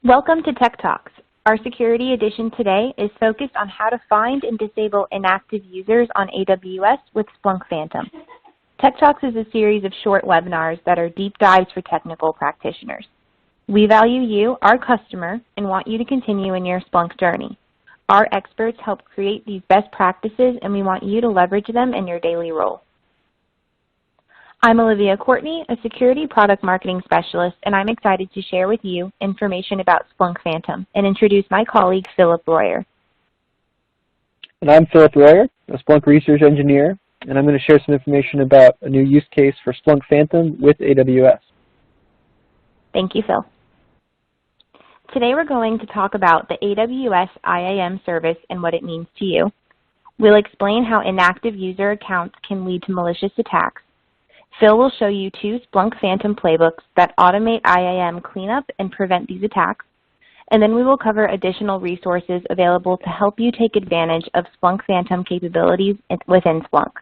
Welcome to Tech Talks. Our security edition today is focused on how to find and disable inactive users on AWS with Splunk Phantom. Tech Talks is a series of short webinars that are deep dives for technical practitioners. We value you, our customer, and want you to continue in your Splunk journey. Our experts help create these best practices, and we want you to leverage them in your daily role. I'm Olivia Courtney, a security product marketing specialist, and I'm excited to share with you information about Splunk Phantom and introduce my colleague, Philip Royer. And I'm Philip Royer, a Splunk research engineer, and I'm going to share some information about a new use case for Splunk Phantom with AWS. Thank you, Phil. Today we're going to talk about the AWS IAM service and what it means to you. We'll explain how inactive user accounts can lead to malicious attacks. Phil will show you 2 Splunk Phantom playbooks that automate IAM cleanup and prevent these attacks. And then we will cover additional resources available to help you take advantage of Splunk Phantom capabilities within Splunk.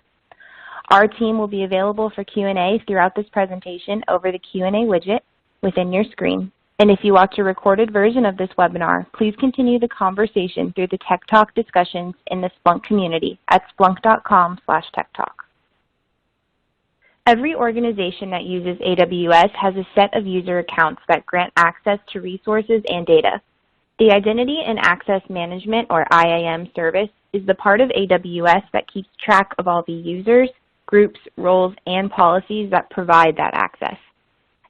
Our team will be available for Q&A throughout this presentation over the Q&A widget within your screen. And if you watch a recorded version of this webinar, please continue the conversation through the Tech Talk discussions in the Splunk community at splunk.com/techtalk. Every organization that uses AWS has a set of user accounts that grant access to resources and data. The Identity and Access Management, or IAM service, is the part of AWS that keeps track of all the users, groups, roles, and policies that provide that access.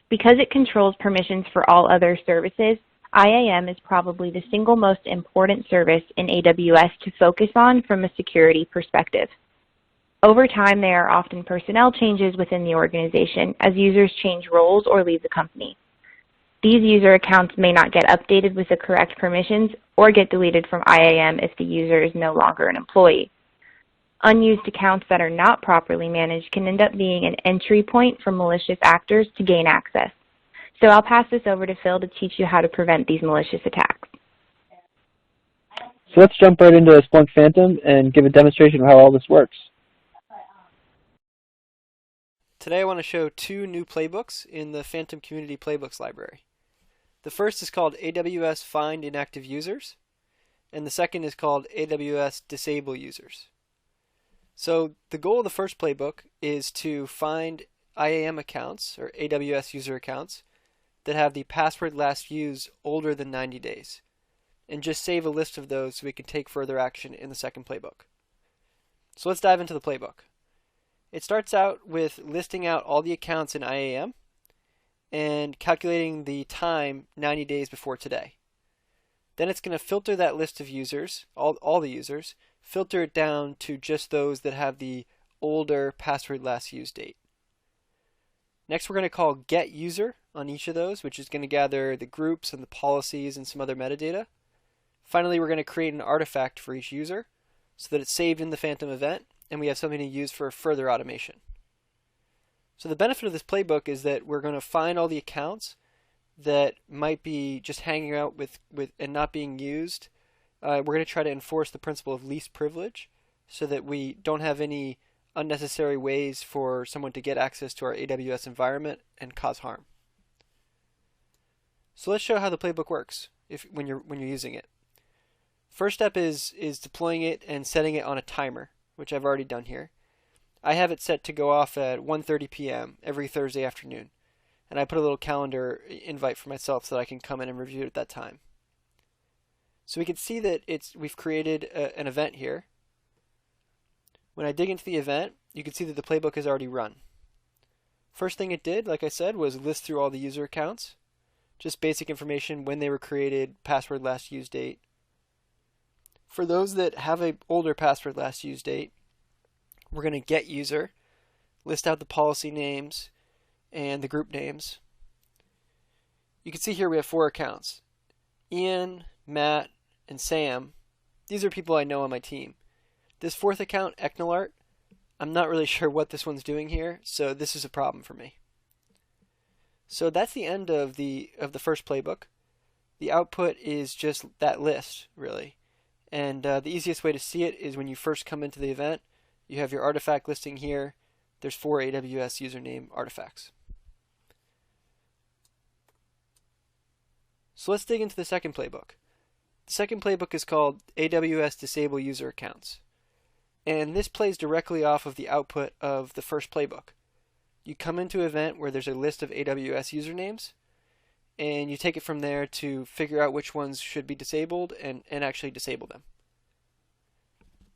Because it controls permissions for all other services, IAM is probably the single most important service in AWS to focus on from a security perspective. Over time, there are often personnel changes within the organization as users change roles or leave the company. These user accounts may not get updated with the correct permissions or get deleted from IAM if the user is no longer an employee. Unused accounts that are not properly managed can end up being an entry point for malicious actors to gain access. So I'll pass this over to Phil to teach you how to prevent these malicious attacks. So let's jump right into Splunk Phantom and give a demonstration of how all this works. Today I want to show 2 new playbooks in the Phantom Community Playbooks library. The first is called AWS Find Inactive Users, and the second is called AWS Disable Users. So the goal of the first playbook is to find IAM accounts, or AWS user accounts, that have the password last used older than 90 days, and just save a list of those so we can take further action in the second playbook. So let's dive into the playbook. It starts out with listing out all the accounts in IAM and calculating the time 90 days before today. Then it's going to filter that list of users, all the users, filter it down to just those that have the older password last used date. Next we're going to call get user on each of those, which is going to gather the groups and the policies and some other metadata. Finally, we're going to create an artifact for each user so that it's saved in the Phantom event and we have something to use for further automation. So the benefit of this playbook is that we're going to find all the accounts that might be just hanging out with and not being used. We're going to try to enforce the principle of least privilege so that we don't have any unnecessary ways for someone to get access to our AWS environment and cause harm. So let's show how the playbook works when you're using it. First step is deploying it and setting it on a timer, which I've already done here. I have it set to go off at 1:30 p.m. every Thursday afternoon, and I put a little calendar invite for myself so that I can come in and review it at that time. So we can see that we've created an event here. When I dig into the event, you can see that the playbook is already run. First thing it did, like I said, was list through all the user accounts, just basic information, when they were created, password last used date. For those that have an older password last used date, we're going to get user, list out the policy names and the group names. You can see here we have 4 accounts. Ian, Matt, and Sam. These are people I know on my team. This 4th account, Eknalart, I'm not really sure what this one's doing here, so this is a problem for me. So that's the end of the first playbook. The output is just that list, really. And the easiest way to see it is when you first come into the event, you have your artifact listing here. There's 4 AWS username artifacts. So let's dig into the second playbook. The second playbook is called AWS Disable User Accounts. And this plays directly off of the output of the first playbook. You come into an event where there's a list of AWS usernames, and you take it from there to figure out which ones should be disabled and actually disable them.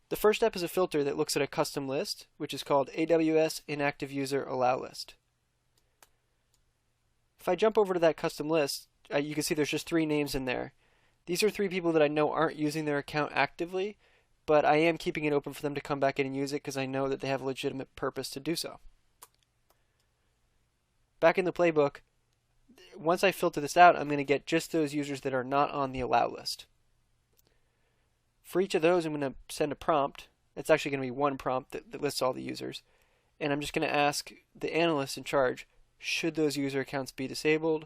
The first step is a filter that looks at a custom list, which is called AWS Inactive User Allow List. If I jump over to that custom list, you can see there's just 3 names in there. These are 3 people that I know aren't using their account actively, but I am keeping it open for them to come back in and use it because I know that they have a legitimate purpose to do so. Back in the playbook, once I filter this out, I'm going to get just those users that are not on the allow list. For each of those, I'm going to send a prompt. It's actually going to be one prompt that lists all the users. And I'm just going to ask the analyst in charge, should those user accounts be disabled?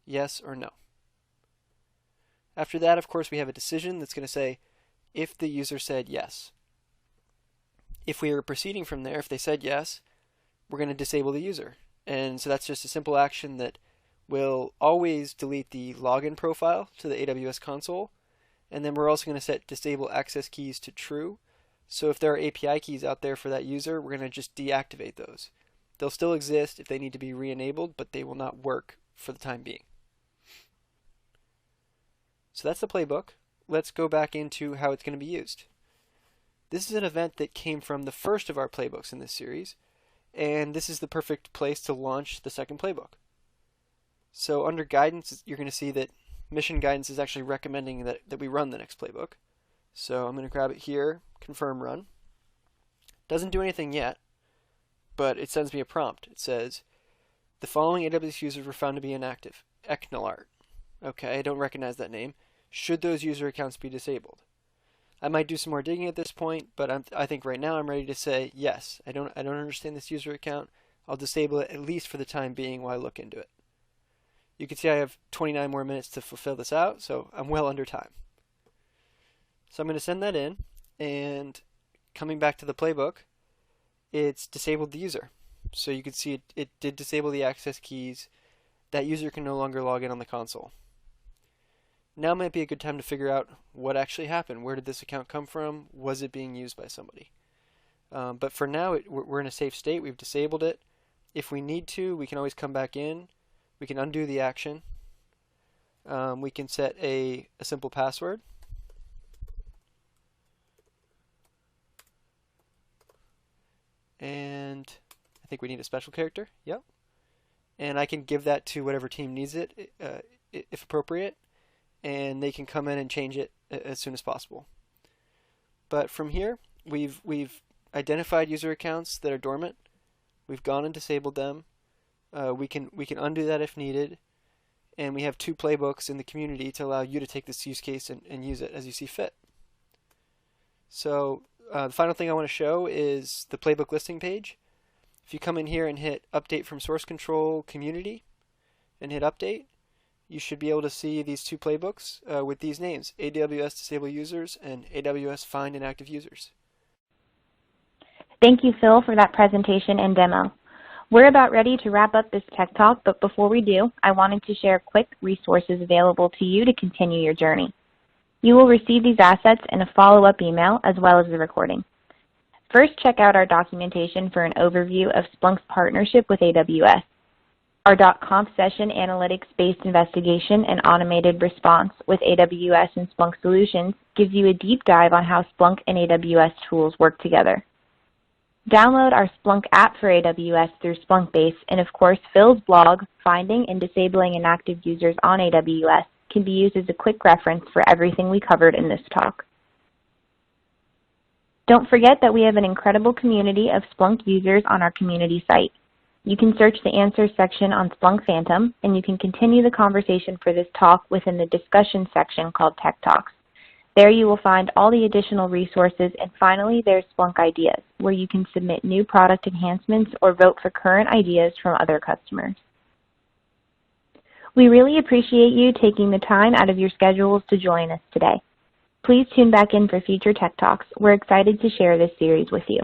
Yes or no? After that, of course, we have a decision that's going to say if the user said yes. If we are proceeding from there, if they said yes, we're going to disable the user. And so that's just a simple action that will always delete the login profile to the AWS console. And then we're also going to set disable access keys to true. So if there are API keys out there for that user, we're going to just deactivate those. They'll still exist if they need to be re-enabled, but they will not work for the time being. So that's the playbook. Let's go back into how it's going to be used. This is an event that came from the first of our playbooks in this series, and this is the perfect place to launch the second playbook. So under guidance, you're going to see that mission guidance is actually recommending that we run the next playbook. So I'm going to grab it here, confirm run. Doesn't do anything yet, but it sends me a prompt. It says, the following AWS users were found to be inactive. Eknalart. Okay, I don't recognize that name. Should those user accounts be disabled? I might do some more digging at this point, but I think right now I'm ready to say yes. I don't understand this user account. I'll disable it at least for the time being while I look into it. You can see I have 29 more minutes to fulfill this out, so I'm well under time. So I'm going to send that in, and coming back to the playbook, it's disabled the user. So you can see it did disable the access keys. That user can no longer log in on the console. Now might be a good time to figure out what actually happened. Where did this account come from? Was it being used by somebody? But for now, we're in a safe state. We've disabled it. If we need to, we can always come back in. We can undo the action. We can set a simple password. And I think we need a special character. Yep. And I can give that to whatever team needs it, if appropriate. And they can come in and change it as soon as possible. But from here, we've identified user accounts that are dormant. We've gone and disabled them. We can undo that if needed. And we have 2 playbooks in the community to allow you to take this use case and use it as you see fit. So the final thing I want to show is the playbook listing page. If you come in here and hit Update from Source Control Community and hit Update, you should be able to see these 2 playbooks with these names, AWS Disable Users and AWS Find Inactive Users. Thank you, Phil, for that presentation and demo. We're about ready to wrap up this Tech Talk, but before we do, I wanted to share quick resources available to you to continue your journey. You will receive these assets in a follow-up email as well as the recording. First, check out our documentation for an overview of Splunk's partnership with AWS. Our .conf session analytics-based investigation and automated response with AWS and Splunk solutions gives you a deep dive on how Splunk and AWS tools work together. Download our Splunk app for AWS through Splunkbase, and of course, Phil's blog, Finding and Disabling Inactive Users on AWS, can be used as a quick reference for everything we covered in this talk. Don't forget that we have an incredible community of Splunk users on our community site. You can search the Answers section on Splunk Phantom, and you can continue the conversation for this talk within the discussion section called Tech Talks. There you will find all the additional resources, and finally there's Splunk Ideas, where you can submit new product enhancements or vote for current ideas from other customers. We really appreciate you taking the time out of your schedules to join us today. Please tune back in for future Tech Talks. We're excited to share this series with you.